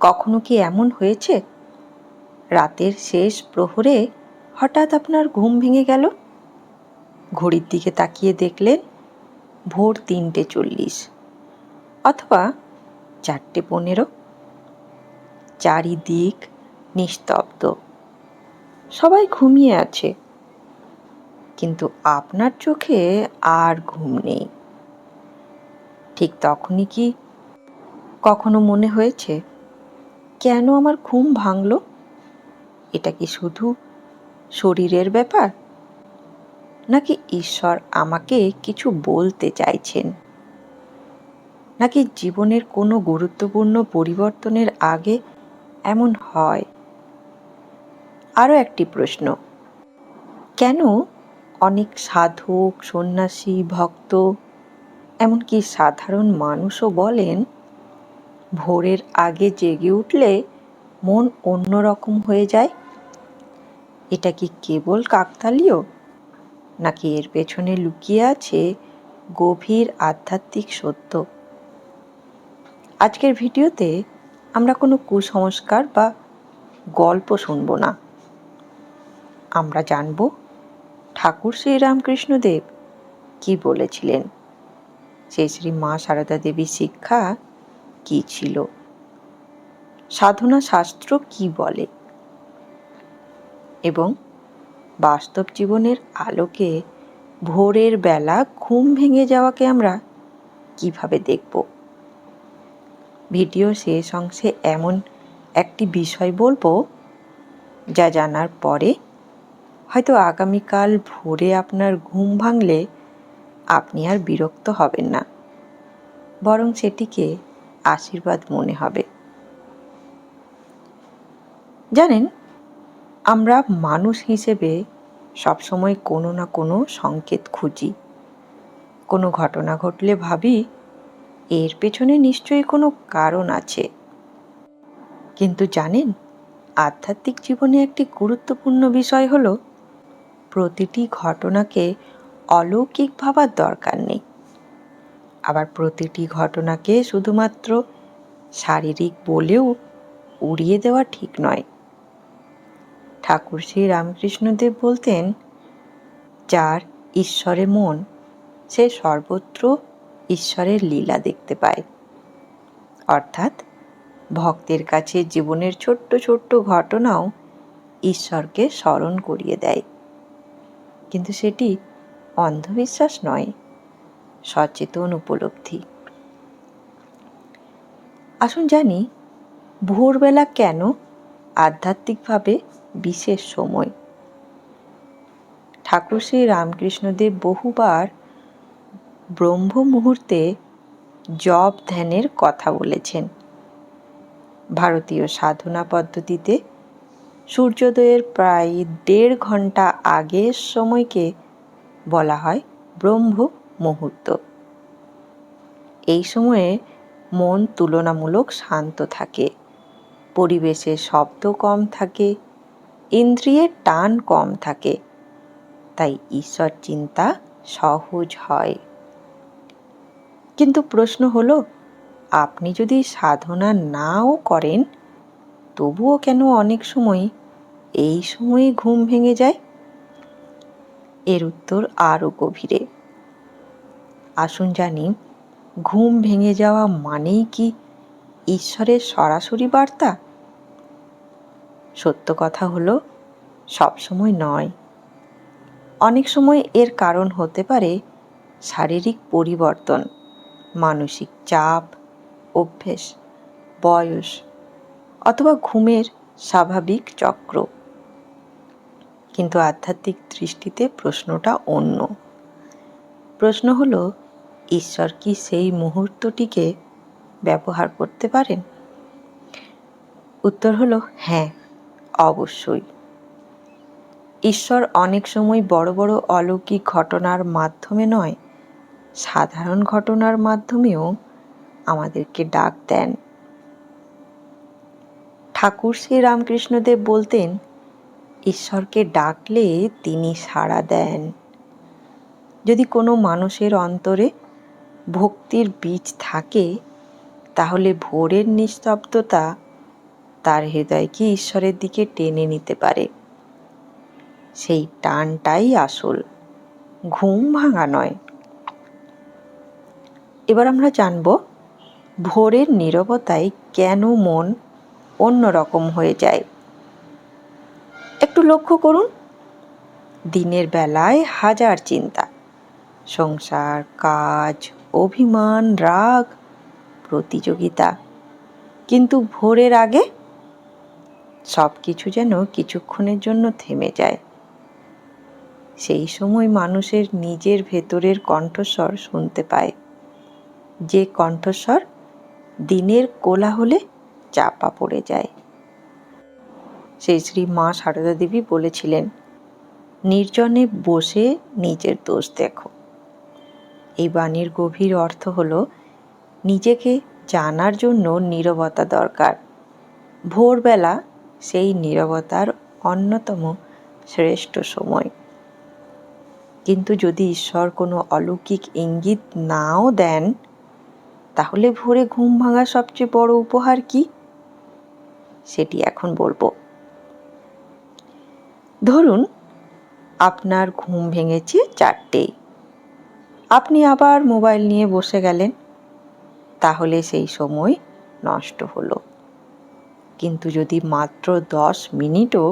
কখনো কি এমন হয়েছে রাতের শেষ প্রহরে হঠাৎ আপনার ঘুম ভেঙে গেল? ঘড়ির দিকে তাকিয়ে দেখলেন ভোর ৩:৪০ অথবা ৪:১৫। চারিদিক নিস্তব্ধ, সবাই ঘুমিয়ে আছে, কিন্তু আপনার চোখে আর ঘুম নেই। ঠিক তখনই কি কখনো মনে হয়েছে, কেন আমার ঘুম ভাঙল? এটা কি শুধু শরীরের ব্যাপার, নাকি ঈশ্বর আমাকে কিছু বলতে চাইছেন, নাকি জীবনের কোনো গুরুত্বপূর্ণ পরিবর্তনের আগে এমন হয়? আরও একটি প্রশ্ন, কেন অনেক সাধক, সন্ন্যাসী, ভক্ত, এমনকি সাধারণ মানুষও বলেন ভোরের আগে জেগে উঠলে মন অন্যরকম হয়ে যায়? এটা কি কেবল কাকতালীয়, নাকি এর পেছনে লুকিয়ে আছে গভীর আধ্যাত্মিক সত্য? আজকের ভিডিওতে আমরা কোনো কুসংস্কার বা গল্প শুনব না। আমরা জানব ঠাকুর শ্রী রামকৃষ্ণদেব কি বলেছিলেন, শ্রী শ্রী মা সারদা দেবীর শিক্ষা কি ছিল, সাধনা শাস্ত্র কি বলে, এবং বাস্তব জীবনের আলোকে ভোরের বেলা ঘুম ভেঙে যাওয়াকে আমরা কিভাবে দেখব। ভিডিও শেষ অংশে এমন একটি বিষয় বলবো যা জানার পরে হয়তো আগামীকাল ভোরে আপনার ঘুম ভাঙলে আপনি আর বিরক্ত হবেন না, বরং সেটিকে আশীর্বাদ মনে হবে। জানেন, আমরা মানুষ হিসেবে সবসময় কোনো না কোনো সংকেত খুঁজি। কোনো ঘটনা ঘটলে ভাবি এর পেছনে নিশ্চয়ই কোনো কারণ আছে। কিন্তু জানেন, আধ্যাত্মিক জীবনে একটি গুরুত্বপূর্ণ বিষয় হলো প্রতিটি ঘটনাকে অলৌকিক ভাবার দরকার নেই। আবার প্রতিটি ঘটনাকে শুধুমাত্র শারীরিক বলেও উড়িয়ে দেওয়া ঠিক নয়। ঠাকুর শ্রী রামকৃষ্ণদেব বলতেন, যার ঈশ্বরে মন, সে সর্বত্র ঈশ্বরের লীলা দেখতে পায়। অর্থাৎ ভক্তের কাছে জীবনের ছোট্ট ছোট্ট ঘটনাও ঈশ্বরকে স্মরণ করিয়ে দেয়। কিন্তু সেটি অন্ধবিশ্বাস নয়, সচেতন উপলব্ধি। আসুন জানি ভোরবেলা কেন আধ্যাত্মিকভাবে বিশেষ সময়। ঠাকুর শ্রী রামকৃষ্ণদেব বহুবার ব্রহ্ম মুহূর্তে জপ ধ্যানের কথা বলেছেন। ভারতীয় সাধনা পদ্ধতিতে সূর্যোদয়ের প্রায় 1.5 ঘন্টা আগের সময়কে বলা হয় ব্রহ্ম মুহূর্ত। এই সময়ে মন তুলনামূলক শান্ত থাকে, পরিবেশে শব্দ কম থাকে, ইন্দ্রিয়ের টান কম থাকে, তাই ঈশ্বর চিন্তা সহজ হয়। কিন্তু প্রশ্ন হলো, আপনি যদি সাধনা নাও করেন, তবুও কেন অনেক সময় এই সময়ে ঘুম ভেঙে যায়? এর উত্তর আরও গভীরে। আসুন জানি, ঘুম ভেঙে যাওয়া মানেই কি ঈশ্বরের সরাসরি বার্তা? সত্য কথা হলো, সবসময় নয়। অনেক সময় এর কারণ হতে পারে শারীরিক পরিবর্তন, মানসিক চাপ, অভ্যেস, বয়স, অথবা ঘুমের স্বাভাবিক চক্র। কিন্তু আধ্যাত্মিক দৃষ্টিতে প্রশ্নটা অন্য। প্রশ্ন হলো, ঈশ্বর কি সেই মুহূর্তটিকে ব্যবহার করতে পারেন? উত্তর হলো হ্যাঁ, অবশ্যই। ঈশ্বর অনেক সময় বড় বড় অলৌকিক ঘটনার মাধ্যমে নয়, সাধারণ ঘটনার মাধ্যমেও আমাদেরকে ডাক দেন। ঠাকুর শ্রী রামকৃষ্ণদেব বলতেন, ঈশ্বরকে ডাকলে তিনি সাড়া দেন। যদি কোনো মানুষের অন্তরে ভক্তির বীজ থাকে, তাহলে ভোরের নিস্তব্ধতা তার হৃদয়কে ঈশ্বরের দিকে টেনে নিতে পারে। সেই টানটাই আসল, ঘুম ভাঙা নয়। এবার আমরা জানব ভোরের নীরবতায় কেন মন অন্যরকম হয়ে যায়। একটু লক্ষ্য করুন, দিনের বেলায় হাজার চিন্তা, সংসার, কাজ, অভিমান, রাগ, প্রতিযোগিতা, কিন্তু ভোরের আগে সব কিছু যেন কিছুক্ষণের জন্য থেমে যায়। সেই সময় মানুষের নিজের ভেতরের কণ্ঠস্বর শুনতে পায়, যে কণ্ঠস্বর দিনের কোলাহলে চাপা পড়ে যায়। সেই শ্রী মা সারদা দেবী বলেছিলেন, নির্জনে বসে নিজের দোষ দেখো। এই বাণীর গভীর অর্থ হলো, নিজেকে জানার জন্য নীরবতা দরকার। ভোরবেলা সেই নীরবতার অন্যতম শ্রেষ্ঠ সময়। কিন্তু যদি ঈশ্বর কোনো অলৌকিক ইঙ্গিত নাও দেন, তাহলে ভোরে ঘুম ভাঙার সবচেয়ে বড় উপহার কি, সেটি এখন বলবো। ধরুন আপনার ঘুম ভেঙেছে 4টেয়, আপনি আবার মোবাইল নিয়ে বসে গেলেন, তাহলে সেই সময় নষ্ট হলো। কিন্তু যদি মাত্র 10 মিনিটও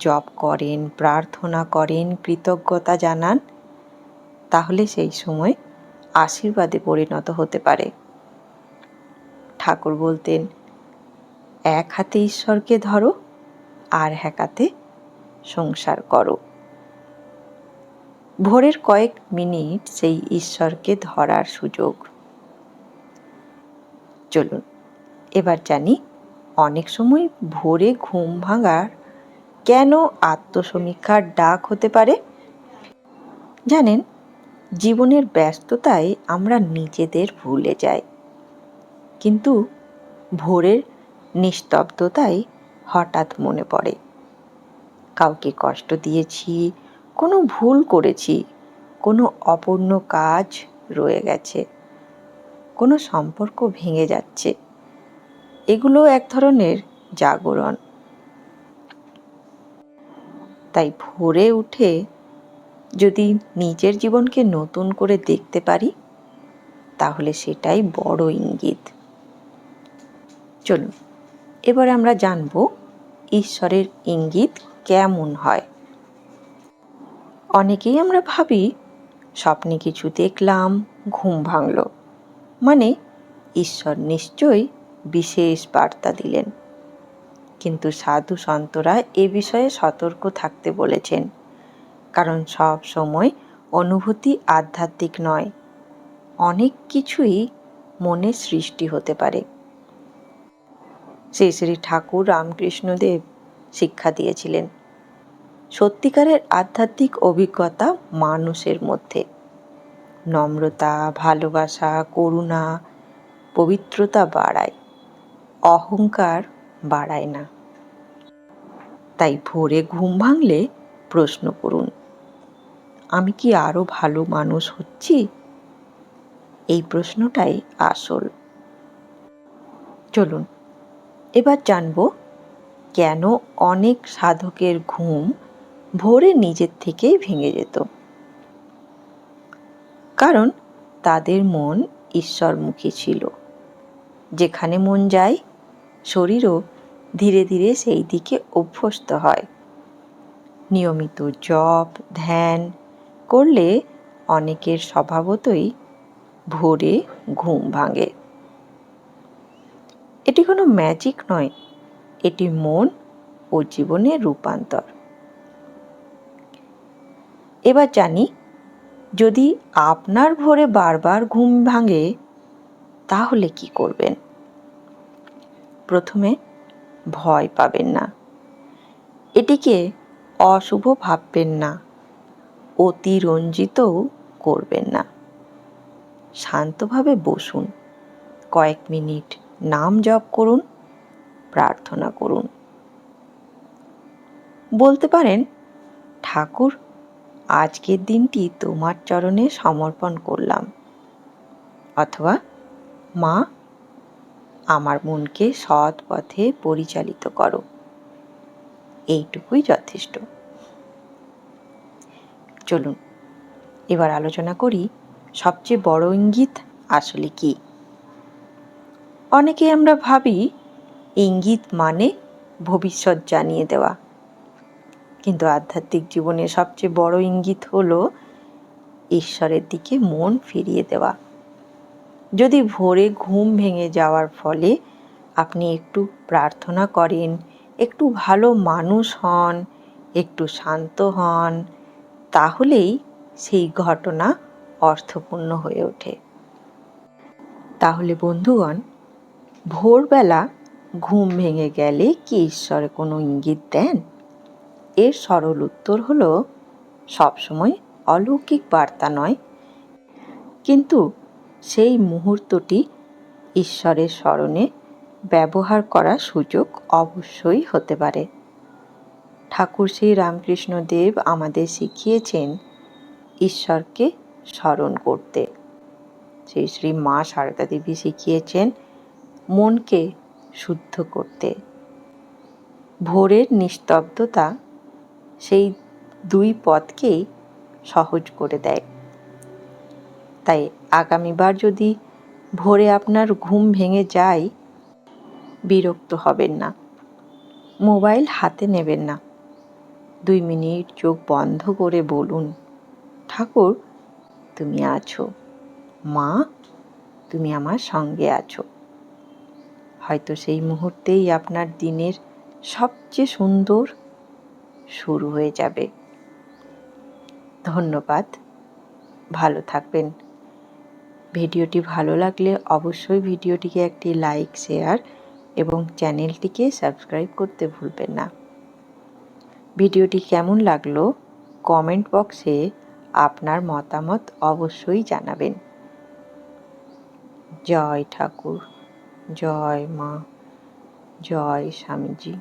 জপ করেন, প্রার্থনা করেন, কৃতজ্ঞতা জানান, তাহলে সেই সময় আশীর্বাদে পরিণত হতে পারে। ঠাকুর বলতেন, এক হাতে ঈশ্বরকে ধরো, আর এক হাতে সংসার করো। ভোরের কয়েক মিনিট সেই ঈশ্বরকে ধরার সুযোগ। চলুন এবার জানি, অনেক সময় ভোরে ঘুম ভাঙার কেন আত্মসমীক্ষার ডাক হতে পারে। জানেন, জীবনের ব্যস্ততায় আমরা নিজেদের ভুলে যাই, কিন্তু ভোরের নিস্তব্ধতায় হঠাৎ মনে পড়ে কাউকে কষ্ট দিয়েছি, কোনো ভুল করেছি, কোনো অপূর্ণ কাজ রয়ে গেছে, কোনো সম্পর্ক ভেঙে যাচ্ছে। এগুলো এক ধরনের জাগরণ। তাই ভোরে উঠে যদি নিজের জীবনকে নতুন করে দেখতে পারি, তাহলে সেটাই বড় ইঙ্গিত। চলুন এবার আমরা জানব ঈশ্বরের ইঙ্গিত কেমন হয়। অনেকেই আমরা ভাবি, স্বপ্নে কিছু দেখলাম, ঘুম ভাঙল, মানে ঈশ্বর নিশ্চয়ই বিশেষ বার্তা দিলেন। কিন্তু সাধু সন্তরা এ বিষয়ে সতর্ক থাকতে বলেছেন, কারণ সব সময় অনুভূতি আধ্যাত্মিক নয়, অনেক কিছুই মনে সৃষ্টি হতে পারে। শ্রী শ্রী ঠাকুর রামকৃষ্ণদেব শিক্ষা দিয়েছিলেন, সত্যিকারের আধ্যাত্মিক অভিজ্ঞতা মানুষের মধ্যে। নম্রতা, ভালোবাসা, করুণা, পবিত্রতা বাড়ায়, অহংকার বাড়ায় না। তাই ভোরে ঘুম ভাঙলে প্রশ্ন করুন, আমি কি আরো ভালো মানুষ হচ্ছি? এই প্রশ্নটাই আসল। চলুন এবার জানব, কেন অনেক সাধকের ঘুম ভোরে নিজের থেকেই ভেঙে যেত। কারণ তাদের মন ঈশ্বরমুখী ছিল। যেখানে মন যায়, শরীরও ধীরে ধীরে সেই দিকে অভ্যস্ত হয়। নিয়মিত জপ, ধ্যান করলে অনেকের স্বভাবতই ভোরে ঘুম ভাঙে। এটি কোনো ম্যাজিক নয়, এটি মন ও জীবনের রূপান্তর। এবার জানি, যদি আপনার ভোরে বারবার ঘুম ভাঙে, তাহলে কি করবেন? প্রথমে ভয় পাবেন না, এটিকে অশুভ ভাববেন না, অতিরঞ্জিতও করবেন না। শান্তভাবে বসুন, কয়েক মিনিট নাম জপ করুন, প্রার্থনা করুন। বলতে পারেন, ঠাকুর, আজকের দিনটি তোমার চরণে সমর্পণ করলাম। অথবা, মা, আমার মনকে সৎ পথে পরিচালিত করো। এইটুকুই যথেষ্ট। চলুন এবার আলোচনা করি সবচেয়ে বড় ইঙ্গিত আসলে কি। অনেকে আমরা ভাবি ইঙ্গিত মানে ভবিষ্যৎ জানিয়ে দেওয়া, কিন্তু আধ্যাত্মিক জীবনে সবচেয়ে বড় ইঙ্গিত হলো ঈশ্বরের দিকে মন ফিরিয়ে দেওয়া। যদি ভোরে ঘুম ভেঙে যাওয়ার ফলে আপনি একটু প্রার্থনা করেন, একটু ভালো মানুষ হন, একটু শান্ত হন, তাহলেই সেই ঘটনা অর্থপূর্ণ হয়ে ওঠে। তাহলে বন্ধুগণ, ভোরবেলা ঘুম ভেঙে গেলে কি ঈশ্বরে কোনো ইঙ্গিত দেন? এর সরল উত্তর হলো সবসময় অলৌকিক বার্তা নয়, কিন্তু সেই মুহূর্তটি ঈশ্বরের স্মরণে ব্যবহার করার সুযোগ অবশ্যই হতে পারে। ঠাকুর শ্রী রামকৃষ্ণ দেব আমাদের শিখিয়েছেন ঈশ্বরকে স্মরণ করতে। শ্রী শ্রী মা সারদা দেবী শিখিয়েছেন মনকে শুদ্ধ করতে। ভোরের নিস্তব্ধতা সেই দুই পথকেই সহজ করে দেয়। তাই আগামীবার যদি ভোরে আপনার ঘুম ভেঙে যায়, বিরক্ত হবেন না, মোবাইল হাতে নেবেন না। 2 মিনিট চোখ বন্ধ করে বলুন, ঠাকুর তুমি আছো, মা তুমি আমার সঙ্গে আছো। হয়তো সেই মুহূর্তেই আপনার দিনের সবচেয়ে সুন্দর শুরু হয়ে যাবে। ধন্যবাদ, ভালো থাকবেন। ভিডিওটি ভালো লাগলে অবশ্যই ভিডিওটিকে একটি লাইক, শেয়ার এবং চ্যানেলটিকে সাবস্ক্রাইব করতে ভুলবেন না। ভিডিওটি কেমন লাগলো কমেন্ট বক্সে আপনার মতামত অবশ্যই জানাবেন। জয় ঠাকুর, জয় মা, জয় স্বামীজি।